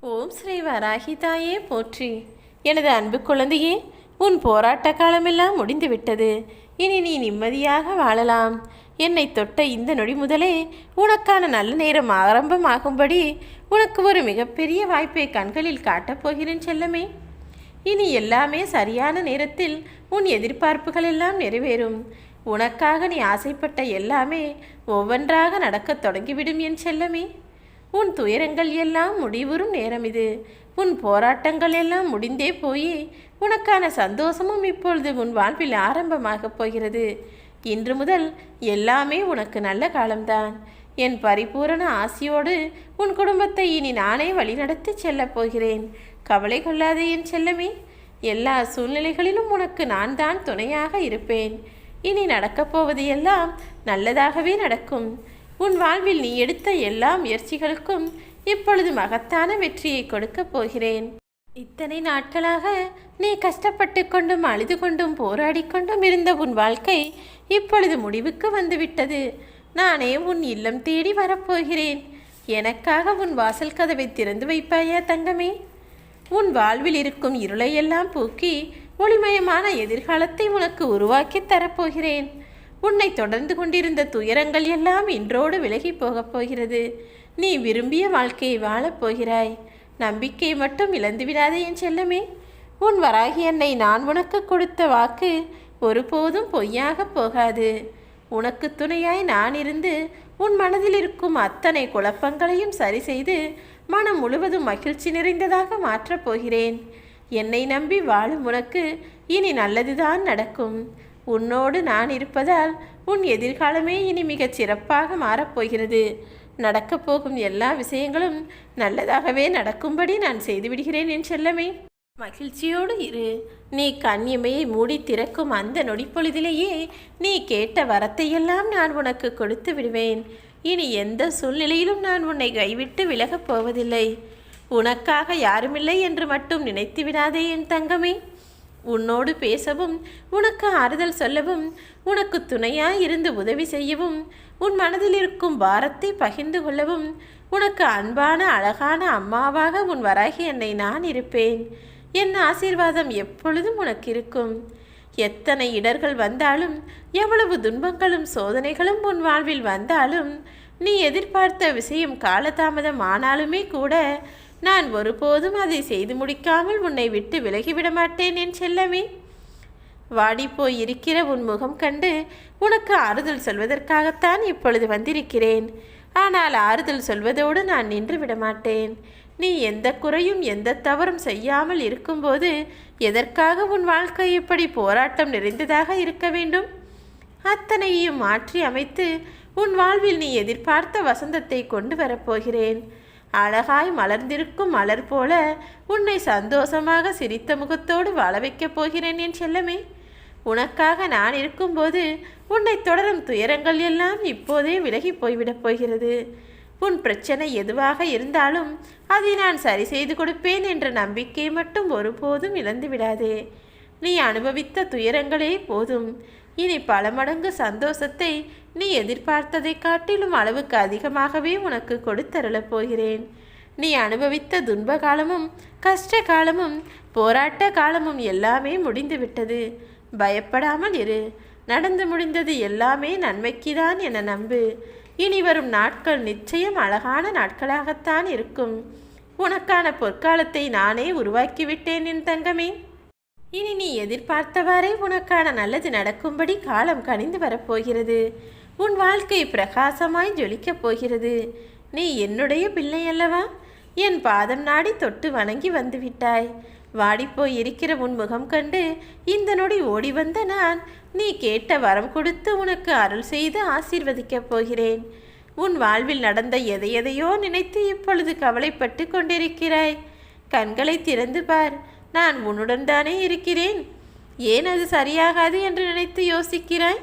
ஓம் ஸ்ரீ வராகி தாயே போற்றி. எனது அன்பு குழந்தையே, உன் போராட்ட காலமெல்லாம் முடிந்துவிட்டது. இனி நீ நிம்மதியாக வாழலாம். என்னை தொட்ட இந்த நொடி முதலே உனக்கான நல்ல நேரம் ஆரம்பமாகும்படி உனக்கு ஒரு மிகப்பெரிய வாய்ப்பை கண்களில் காட்டப் போகிறேன் செல்லமே. இனி எல்லாமே சரியான நேரத்தில் உன் எதிர்பார்ப்புகள் எல்லாம் நிறைவேறும். உனக்காக நீ ஆசைப்பட்ட எல்லாமே ஒவ்வொன்றாக நடக்கத் தொடங்கிவிடும் என் செல்லமே. உன் துயரங்கள் எல்லாம் முடிவுறும் நேரம் இது. உன் போராட்டங்கள் எல்லாம் முடிந்தே போய் உனக்கான சந்தோஷமும் இப்பொழுது உன் வாழ்வில் ஆரம்பமாகப் போகிறது. இன்று முதல் எல்லாமே உனக்கு நல்ல காலம்தான். என் பரிபூரண ஆசியோடு உன் குடும்பத்தை இனி நானே வழிநடத்தி செல்லப் போகிறேன். கவலை கொள்ளாதே என் செல்லமே. எல்லா சூழ்நிலைகளிலும் உனக்கு நான் தான் துணையாக இருப்பேன். இனி நடக்கப் போவது எல்லாம் நல்லதாகவே நடக்கும். உன் வாழ்வில் நீ எடுத்த எல்லா முயற்சிகளுக்கும் இப்பொழுது மகத்தான வெற்றியை கொடுக்கப் போகிறேன். இத்தனை நாட்களாக நீ கஷ்டப்பட்டு கொண்டும் அழுது கொண்டும் போராடி கொண்டும் இருந்த உன் வாழ்க்கை இப்பொழுது முடிவுக்கு வந்துவிட்டது. நானே உன் இல்லம் தேடி வரப்போகிறேன். எனக்காக உன் வாசல் கதவை திறந்து வைப்பாயா தங்கமே? உன் வாழ்வில் இருக்கும் இருளையெல்லாம் போக்கி ஒளிமயமான எதிர்காலத்தை உனக்கு உருவாக்கி தரப்போகிறேன். உன்னை தொடர்ந்து கொண்டிருந்த துயரங்கள் எல்லாம் இன்றோடு விலகி போகப் போகிறது. நீ விரும்பிய வாழ்க்கையை வாழப்போகிறாய். நம்பிக்கை மட்டும் இழந்துவிடாதே என் செல்லமே. உன் வராகி அன்னை நான் உனக்கு கொடுத்த வாக்கு ஒருபோதும் பொய்யாக போகாது. உனக்கு துணையாய் நான் இருந்து உன் மனதில் இருக்கும் அத்தனை குழப்பங்களையும் சரி செய்து மனம் முழுவதும் மகிழ்ச்சி நிறைந்ததாக மாற்றப் போகிறேன். என்னை நம்பி வாழும் உனக்கு இனி நல்லதுதான் நடக்கும். உன்னோடு நான் இருப்பதால் உன் எதிர்காலமே இனி மிகச் சிறப்பாக மாறப்போகிறது. நடக்கப் போகும் எல்லா விஷயங்களும் நல்லதாகவே நடக்கும்படி நான் செய்துவிடுகிறேன் என் செல்லமே. மகிழ்ச்சியோடு இரு. நீ கண்ணிமையை மூடி திறக்கும் அந்த நொடிப்பொழுதிலேயே நீ கேட்ட வரத்தையெல்லாம் நான் உனக்கு கொடுத்து விடுவேன். இனி எந்த சூழ்நிலையிலும் நான் உன்னை கைவிட்டு விலகப் போவதில்லை. உனக்காக யாருமில்லை என்று மட்டும் நினைத்து விடாதே என் தங்கமே. உன்னோடு பேசவும் உனக்கு ஆறுதல் சொல்லவும் உனக்கு துணையாய் இருந்து உதவி செய்யவும் உன் மனதில் இருக்கும் பாரத்தை பகிர்ந்து கொள்ளவும் உனக்கு அன்பான அழகான அம்மாவாக உன் வராகி அன்னை நான் இருப்பேன். என் ஆசீர்வாதம் எப்பொழுதும் உனக்கு இருக்கும். எத்தனை இடர்கள் வந்தாலும் எவ்வளவு துன்பங்களும் சோதனைகளும் உன் வாழ்வில் வந்தாலும் நீ எதிர்பார்த்த விஷயம் காலதாமதம் ஆனாலுமே கூட நான் ஒருபோதும் அதை செய்து முடிக்காமல் உன்னை விட்டு விலகிவிட மாட்டேன் என் செல்லமே. வாடிப்போய் இருக்கிற உன் முகம் கண்டு உனக்கு ஆறுதல் சொல்வதற்காகத்தான் இப்பொழுது வந்திருக்கிறேன். ஆனால் ஆறுதல் சொல்வதோடு நான் நின்று விட மாட்டேன். நீ எந்த குறையும் எந்த தவறும் செய்யாமல் இருக்கும்போது எதற்காக உன் வாழ்க்கை இப்படி போராட்டம் நிறைந்ததாக இருக்க வேண்டும்? அத்தனையும் மாற்றி அமைத்து உன் வாழ்வில் நீ எதிர்பார்த்த வசந்தத்தை கொண்டு வரப்போகிறேன். அழகாய் மலர்ந்திருக்கும் மலர் போல உன்னை சந்தோஷமாக சிரித்த முகத்தோடு வாழ வைக்கப் போகிறேன் என் செல்லமே. உனக்காக நான் இருக்கும்போது உன்னை தொடரும் துயரங்கள் எல்லாம் இப்போதே விலகி போய்விடப் போகிறது. உன் பிரச்சனை எதுவாக இருந்தாலும் அதை நான் சரி செய்து கொடுப்பேன் என்ற நம்பிக்கை மட்டும் ஒருபோதும் இழந்து விடாதே. நீ அனுபவித்த துயரங்களே போதும். இனி பல மடங்கு சந்தோஷத்தை நீ எதிர்பார்த்ததை காட்டிலும் அளவுக்கு அதிகமாகவே உனக்கு கொடுத்தருளப் போகிறேன். நீ அனுபவித்த துன்ப காலமும் கஷ்ட காலமும் போராட்ட காலமும் எல்லாமே முடிந்துவிட்டது. பயப்படாமல் இரு. நடந்து முடிந்தது எல்லாமே நன்மைக்குதான் என நம்பு. இனி வரும் நாட்கள் நிச்சயம் அழகான நாட்களாகத்தான் இருக்கும். உனக்கான பொற்காலத்தை நானே உருவாக்கிவிட்டேன் என் தங்கமே. இனி நீ எதிர்பார்த்தவாறே உனக்கான நல்லது நடக்கும்படி காலம் கனிந்து வரப்போகிறது. உன் வாழ்க்கை பிரகாசமாய் ஜொலிக்கப் போகிறது. நீ என்னுடைய பிள்ளை அல்லவா? என் பாதம் நாடி தொட்டு வணங்கி வந்து விட்டாய். வாடிப்போய் இருக்கிற உன் முகம் கண்டு இந்த நொடி ஓடி வந்த நான் நீ கேட்ட வரம் கொடுத்து உனக்கு அருள் செய்து ஆசீர்வதிக்கப் போகிறேன். உன் வாழ்வில் நடந்த எதையோ நினைத்து இப்பொழுது கவலைப்பட்டு கொண்டிருக்கிறாய். கண்களை திறந்து பார். நான் உன்னுடன் தானே இருக்கிறேன். ஏன் அது சரியாகாது என்று நினைத்து யோசிக்கிறாய்?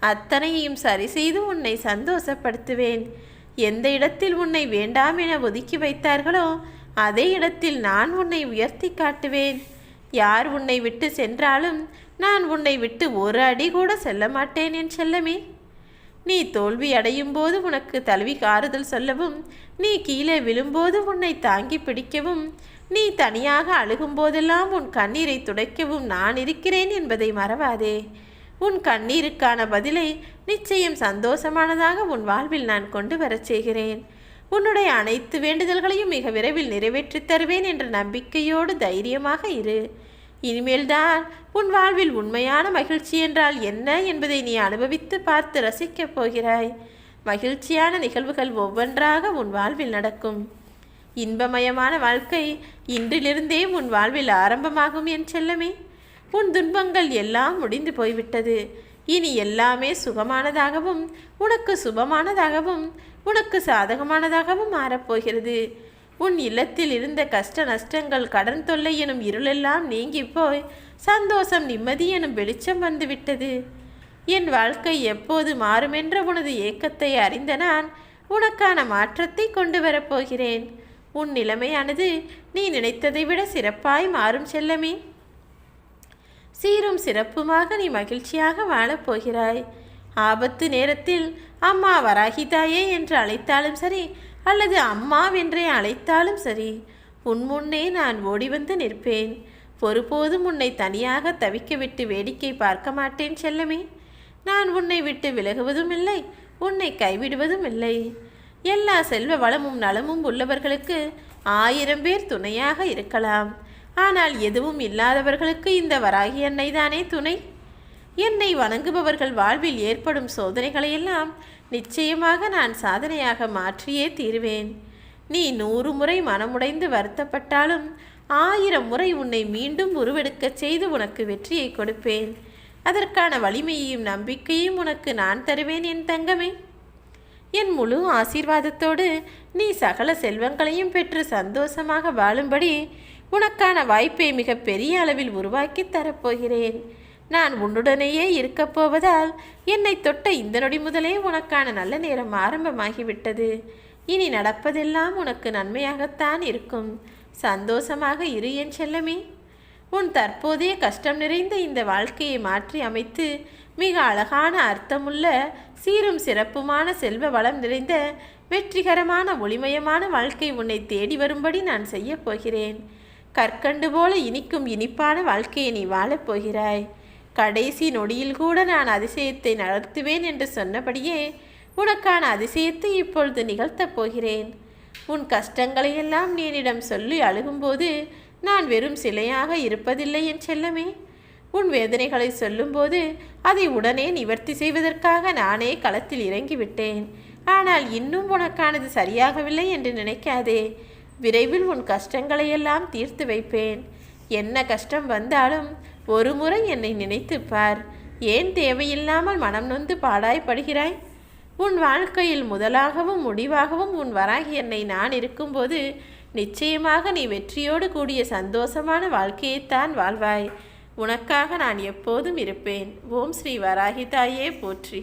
அத்தனையும் சரி செய்து உன்னை சந்தோஷப்படுத்துவேன். எந்த இடத்தில் உன்னை வேண்டாம் என ஒதுக்கி வைத்தார்களோ அதே இடத்தில் நான் உன்னை உயர்த்தி காட்டுவேன். யார் உன்னை விட்டு சென்றாலும் நான் உன்னை விட்டு ஒரு அடி கூட செல்ல மாட்டேன் என் செல்லமே. நீ தோல்வி அடையும் போது உனக்கு தழுவி ஆறுதல் சொல்லவும், நீ கீழே விழும்போது உன்னை தாங்கி பிடிக்கவும், நீ தனியாக அழுகும் போதெல்லாம் உன் கண்ணீரை துடைக்கவும் நான் இருக்கிறேன் என்பதை மறவாதே. உன் கண்ணீருக்கான பதிலை நிச்சயம் சந்தோஷமானதாக உன் வாழ்வில் நான் கொண்டு வரச் செய்கிறேன். உன்னுடைய அனைத்து வேண்டுதல்களையும் மிக விரைவில் நிறைவேற்றித் தருவேன் என்ற நம்பிக்கையோடு தைரியமாக இரு. இனிமேல்தான் உன் வாழ்வில் உண்மையான மகிழ்ச்சி என்றால் என்ன என்பதை நீ அனுபவித்து பார்த்து ரசிக்கப் போகிறாய். மகிழ்ச்சியான நிகழ்வுகள் ஒவ்வொன்றாக உன் வாழ்வில் நடக்கும். இன்பமயமான வாழ்க்கை இன்றிலிருந்தே உன் வாழ்வில் ஆரம்பமாகும் என் செல்லமே. உன் துன்பங்கள் எல்லாம் முடிந்து போய்விட்டது. இனி எல்லாமே சுகமானதாகவும் உனக்கு சுபமானதாகவும் உனக்கு சாதகமானதாகவும் மாறப்போகிறது. உன் இல்லத்தில் இருந்த கஷ்ட நஷ்டங்கள், கடன் தொல்லை எனும் இருளெல்லாம் நீங்கி போய் சந்தோஷம், நிம்மதி எனும் வெளிச்சம் வந்துவிட்டது. என் வாழ்க்கை எப்போது மாறுமென்ற உனது ஏக்கத்தை அறிந்த நான் உனக்கான மாற்றத்தை கொண்டு வரப்போகிறேன். உன் நிலைமையானது நீ நினைத்ததை விட சிறப்பாய் மாறும் செல்லமே. சீரும் சிறப்புமாக நீ மகிழ்ச்சியாக வாழப்போகிறாய். ஆபத்து நேரத்தில் அம்மா வராகிதாயே என்று அழைத்தாலும் சரி, அல்லது அம்மாவென்றே அழைத்தாலும் சரி, உன் முன்னே நான் ஓடி வந்து நிற்பேன். ஒருபோதும் உன்னை தனியாக தவிக்க விட்டு வேடிக்கை பார்க்க மாட்டேன் செல்லமே. நான் உன்னை விட்டு விலகுவதும் இல்லை, உன்னை கைவிடுவதும் இல்லை. எல்லா செல்வ வளமும் நலமும் உள்ளவர்களுக்கு 1000 பேர் துணையாக இருக்கலாம். ஆனால் எதுவும் இல்லாதவர்களுக்கு இந்த வராகி அன்னை தானே துணை. என்னை வணங்குபவர்கள் வாழ்வில் ஏற்படும் சோதனைகளையெல்லாம் நிச்சயமாக நான் சாதனையாக மாற்றியே தீருவேன். நீ 100 முறை மனமுடைந்து வருத்தப்பட்டாலும் 1000 முறை உன்னை மீண்டும் உருவெடுக்கச் செய்து உனக்கு வெற்றியை கொடுப்பேன். அதற்கான வலிமையையும் நம்பிக்கையும் உனக்கு நான் தருவேன் என் தங்கமே. என் முழு ஆசீர்வாதத்தோடு நீ சகல செல்வங்களையும் பெற்று சந்தோஷமாக வாழும்படி உனக்கான வாய்ப்பை மிக பெரிய அளவில் உருவாக்கி தரப்போகிறேன். நான் உன்னுடனேயே இருக்கப் போவதால் என்னை தொட்ட இந்த நொடி முதலே உனக்கான நல்ல நேரம் ஆரம்பமாகிவிட்டது. இனி நடப்பதெல்லாம் உனக்கு நன்மையாகத்தான் இருக்கும். சந்தோஷமாக இரு என் செல்லமே. உன் தற்போதைய கஷ்டம் நிறைந்த இந்த வாழ்க்கையை மாற்றி அமைத்து மிக அழகான, அர்த்தமுள்ள, சீரும் சிறப்புமான, செல்வ வளம் நிறைந்த, வெற்றிகரமான, ஒளிமயமான வாழ்க்கை உன்னை தேடி வரும்படி நான் செய்யப் போகிறேன். கற்கண்டு போல இனிக்கும் இனிப்பான வாழ்க்கையை நீ வாழப்போகிறாய். கடைசி நொடியில் கூட நான் அதிசயத்தை நடத்துவேன் என்று சொன்னபடியே உனக்கான அதிசயத்தை இப்பொழுது நிகழ்த்தப் போகிறேன். உன் கஷ்டங்களையெல்லாம் நீ என்னிடம் சொல்லி அழுகும்போது நான் வெறும் சிலையாக இருப்பதில்லை என் செல்லமே. உன் வேதனைகளை சொல்லும்போது அதை உடனே நிவர்த்தி செய்வதற்காக நானே களத்தில் இறங்கிவிட்டேன். ஆனால் இன்னும் உனக்கானது சரியாகவில்லை என்று நினைக்காதே. விரைவில் உன் கஷ்டங்களையெல்லாம் தீர்த்து வைப்பேன். என்ன கஷ்டம் வந்தாலும் ஒரு முறை என்னை நினைத்து பார். ஏன் தேவையில்லாமல் மனம் நொந்து பாடாய்படுகிறாய்? உன் வாழ்க்கையில் முதலாகவும் முடிவாகவும் உன் வராகி என்னை நான் இருக்கும்போது நிச்சயமாக நீ வெற்றியோடு கூடிய சந்தோஷமான வாழ்க்கையைத்தான் வாழ்வாய். உனக்காக நான் எப்போதும் இருப்பேன். ஓம் ஸ்ரீ வராகி தாயே போற்றி.